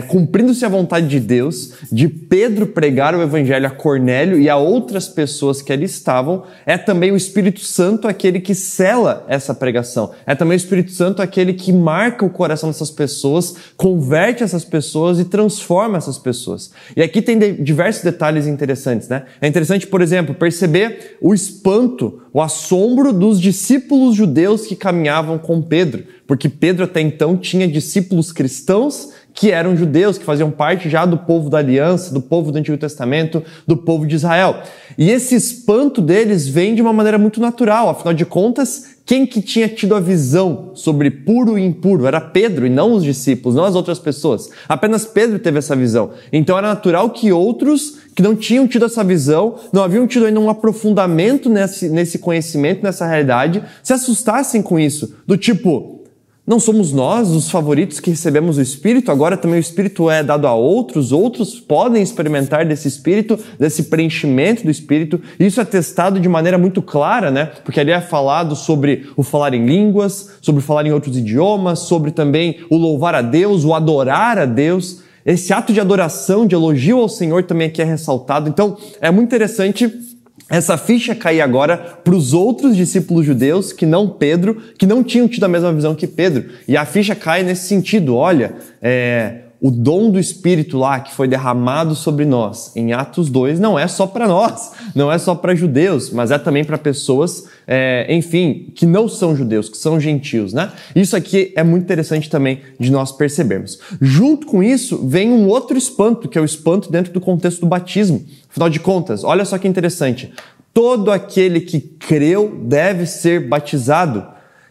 S2: cumprindo-se a vontade de Deus, de Pedro pregar o evangelho a Cornélio e a outras pessoas que ali estavam, é também o Espírito Santo aquele que sela essa pregação. É também o Espírito Santo aquele que marca o coração dessas pessoas, converte essas pessoas e transforma essas pessoas. E aqui tem diversos detalhes interessantes, né? É interessante, por exemplo, perceber o espanto, o assombro dos discípulos judeus que caminhavam com Pedro, porque Pedro até então tinha discípulos cristãos que eram judeus, que faziam parte já do povo da aliança, do povo do Antigo Testamento, do povo de Israel. E esse espanto deles vem de uma maneira muito natural, afinal de contas, quem que tinha tido a visão sobre puro e impuro? Era Pedro e não os discípulos, não as outras pessoas. Apenas Pedro teve essa visão. Então era natural que outros que não tinham tido essa visão, não haviam tido ainda um aprofundamento nesse conhecimento, nessa realidade, se assustassem com isso. Do tipo, não somos nós os favoritos que recebemos o Espírito, agora também o Espírito é dado a outros podem experimentar desse Espírito, desse preenchimento do Espírito. Isso é testado de maneira muito clara, né? Porque ali é falado sobre o falar em línguas, sobre falar em outros idiomas, sobre também o louvar a Deus, o adorar a Deus. Esse ato de adoração, de elogio ao Senhor também aqui é ressaltado. Então, é muito interessante essa ficha cair agora para os outros discípulos judeus, que não Pedro, que não tinham tido a mesma visão que Pedro. E a ficha cai nesse sentido, olha, o dom do Espírito lá que foi derramado sobre nós em Atos 2 não é só para nós, não é só para judeus, mas é também para pessoas, enfim, que não são judeus, que são gentios, né? Isso aqui é muito interessante também de nós percebermos. Junto com isso, vem um outro espanto, que é o espanto dentro do contexto do batismo. Afinal de contas, olha só que interessante, todo aquele que creu deve ser batizado.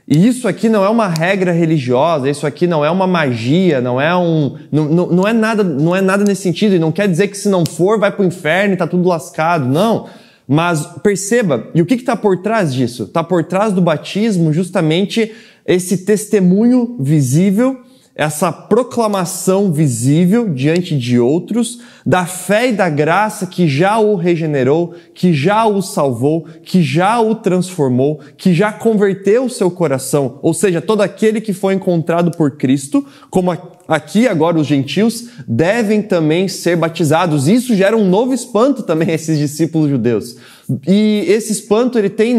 S2: E isso aqui não é uma regra religiosa, isso aqui não é uma magia, não é nada nesse sentido, e não quer dizer que se não for vai para o inferno e está tudo lascado, não. Mas perceba, e o que está por trás disso? Está por trás do batismo justamente esse testemunho visível, essa proclamação visível diante de outros, da fé e da graça que já o regenerou, que já o salvou, que já o transformou, que já converteu o seu coração. Ou seja, todo aquele que foi encontrado por Cristo, como aqui agora os gentios, devem também ser batizados. Isso gera um novo espanto também a esses discípulos judeus. E esse espanto, ele tem,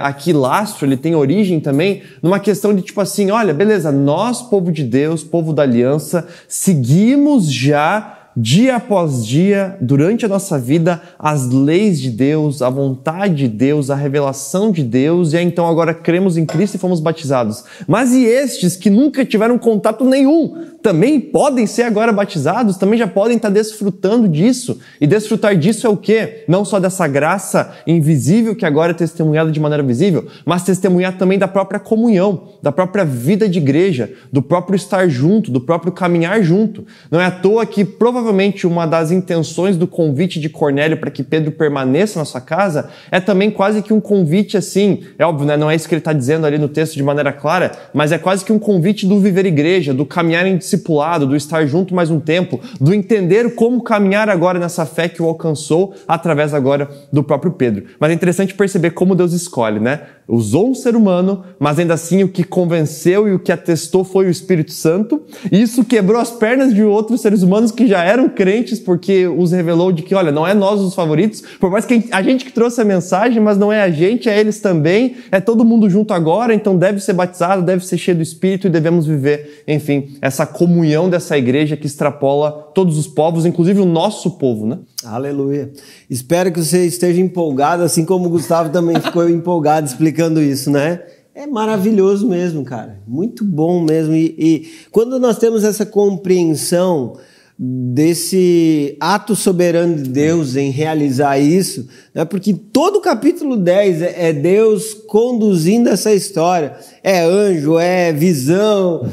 S2: aqui lastro, ele tem origem também numa questão de tipo assim, olha, beleza, nós, povo de Deus, povo da aliança, seguimos já dia após dia, durante a nossa vida, as leis de Deus, a vontade de Deus, a revelação de Deus, e então agora cremos em Cristo e fomos batizados. Mas e estes que nunca tiveram contato nenhum, também podem ser agora batizados, também já podem estar desfrutando disso. E desfrutar disso é o quê? Não só dessa graça invisível que agora é testemunhada de maneira visível, mas testemunhar também da própria comunhão, da própria vida de igreja, do próprio estar junto, do próprio caminhar junto. Não é à toa que provavelmente uma das intenções do convite de Cornélio para que Pedro permaneça na sua casa é também quase que um convite assim, é óbvio, né? Não é isso que ele está dizendo ali no texto de maneira clara, mas é quase que um convite do viver igreja, do caminhar em discipulado, do estar junto mais um tempo, do entender como caminhar agora nessa fé que o alcançou através agora do próprio Pedro. Mas é interessante perceber como Deus escolhe, né? Usou um ser humano, mas ainda assim o que convenceu e o que atestou foi o Espírito Santo, e isso quebrou as pernas de outros seres humanos que já eram crentes, porque os revelou de que, olha, não é nós os favoritos, por mais que a gente que trouxe a mensagem, mas não é a gente, é eles também, é todo mundo junto agora, então deve ser batizado, deve ser cheio do Espírito e devemos viver, enfim, essa comunhão dessa igreja que extrapola todos os povos, inclusive o nosso povo, né?
S1: Aleluia. Espero que você esteja empolgado, assim como o Gustavo também ficou empolgado explicando isso, né? É maravilhoso mesmo, cara. Muito bom mesmo. E quando nós temos essa compreensão desse ato soberano de Deus em realizar isso, né? Porque todo o capítulo 10 é Deus conduzindo essa história. É anjo, é visão,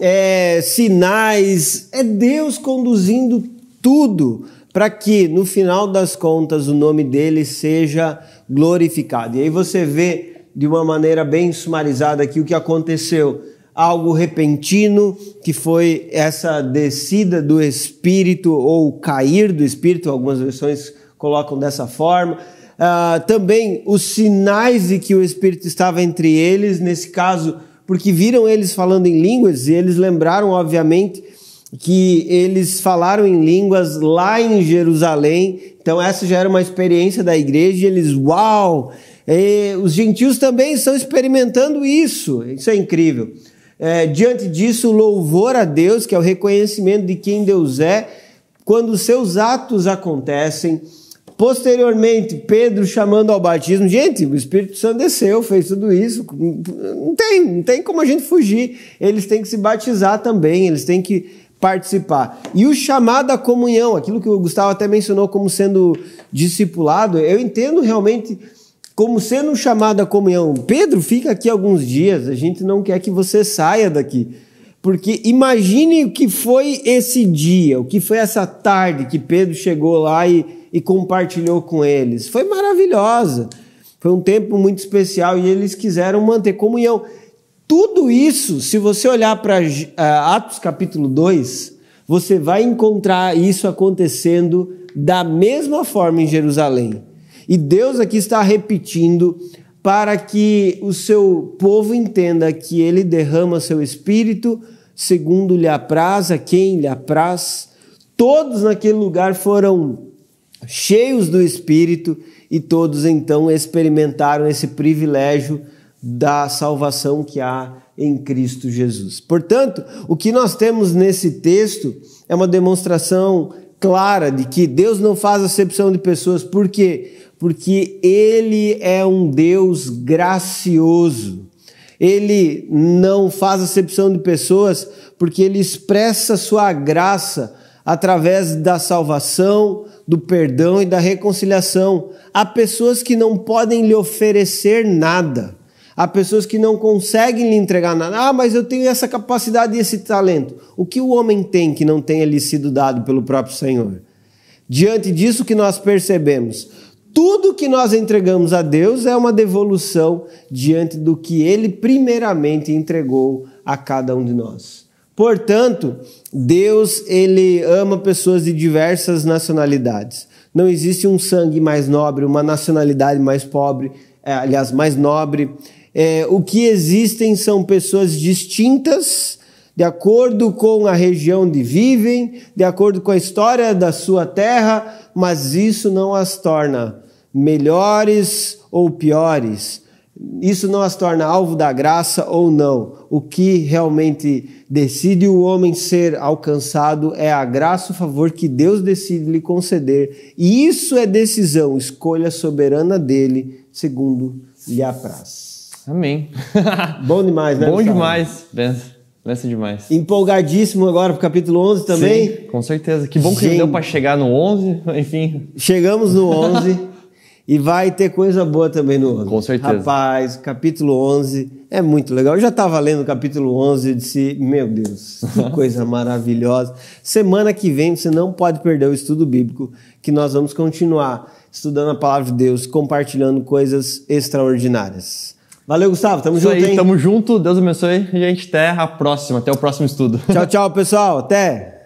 S1: é sinais, é Deus conduzindo tudo para que, no final das contas, o nome dele seja glorificado. E aí você vê de uma maneira bem sumarizada aqui o que aconteceu. Algo repentino, que foi essa descida do Espírito, ou cair do Espírito, algumas versões colocam dessa forma. também os sinais de que o Espírito estava entre eles, nesse caso, porque viram eles falando em línguas e eles lembraram, obviamente, que eles falaram em línguas lá em Jerusalém. Então essa já era uma experiência da igreja e eles, uau! Os gentios também estão experimentando isso é incrível. Diante disso, o louvor a Deus, que é o reconhecimento de quem Deus é, quando os seus atos acontecem. Posteriormente, Pedro chamando ao batismo. Gente, o Espírito Santo desceu, fez tudo isso. Não tem como a gente fugir. Eles têm que se batizar também, eles têm que participar. E o chamado à comunhão, aquilo que o Gustavo até mencionou como sendo discipulado, eu entendo realmente como sendo um chamado à comunhão. Pedro, fica aqui alguns dias, a gente não quer que você saia daqui. Porque imagine o que foi esse dia, o que foi essa tarde que Pedro chegou lá e compartilhou com eles. Foi maravilhosa. Foi um tempo muito especial e eles quiseram manter comunhão. Tudo isso, se você olhar para Atos capítulo 2, você vai encontrar isso acontecendo da mesma forma em Jerusalém. E Deus aqui está repetindo para que o seu povo entenda que ele derrama seu Espírito segundo lhe apraz, a quem lhe apraz. Todos naquele lugar foram cheios do Espírito e todos então experimentaram esse privilégio da salvação que há em Cristo Jesus. Portanto, o que nós temos nesse texto é uma demonstração clara de que Deus não faz acepção de pessoas. Por quê? Porque Ele é um Deus gracioso. Ele não faz acepção de pessoas porque Ele expressa sua graça através da salvação, do perdão e da reconciliação. Há pessoas que não podem lhe oferecer nada. Há pessoas que não conseguem lhe entregar nada. Mas eu tenho essa capacidade e esse talento. O que o homem tem que não tenha lhe sido dado pelo próprio Senhor? Diante disso que nós percebemos, tudo que nós entregamos a Deus é uma devolução diante do que Ele primeiramente entregou a cada um de nós. Portanto, Deus, Ele ama pessoas de diversas nacionalidades. Não existe um sangue mais nobre, uma nacionalidade mais pobre, mais nobre. O que existem são pessoas distintas, de acordo com a região onde vivem, de acordo com a história da sua terra, mas isso não as torna melhores ou piores. Isso não as torna alvo da graça ou não. O que realmente decide o homem ser alcançado é a graça, o favor que Deus decide lhe conceder. E isso é decisão, escolha soberana dele, segundo lhe apraz.
S2: Amém.
S1: Bom demais, né?
S2: Bom
S1: Gustavo?
S2: Demais. Benção demais.
S1: Empolgadíssimo agora para o capítulo 11 também?
S2: Sim, com certeza. Que bom que deu para chegar no 11, enfim.
S1: Chegamos no 11. E vai ter coisa boa também no 11.
S2: Com certeza.
S1: Rapaz, capítulo 11 é muito legal. Eu já estava lendo o capítulo 11 e disse, meu Deus, que coisa maravilhosa. Semana que vem você não pode perder o estudo bíblico, que nós vamos continuar estudando a palavra de Deus, compartilhando coisas extraordinárias. Valeu, Gustavo. Tamo junto, hein?
S2: Tamo junto. Deus abençoe. E a gente até a próxima. Até o próximo estudo.
S1: Tchau, tchau, pessoal. Até.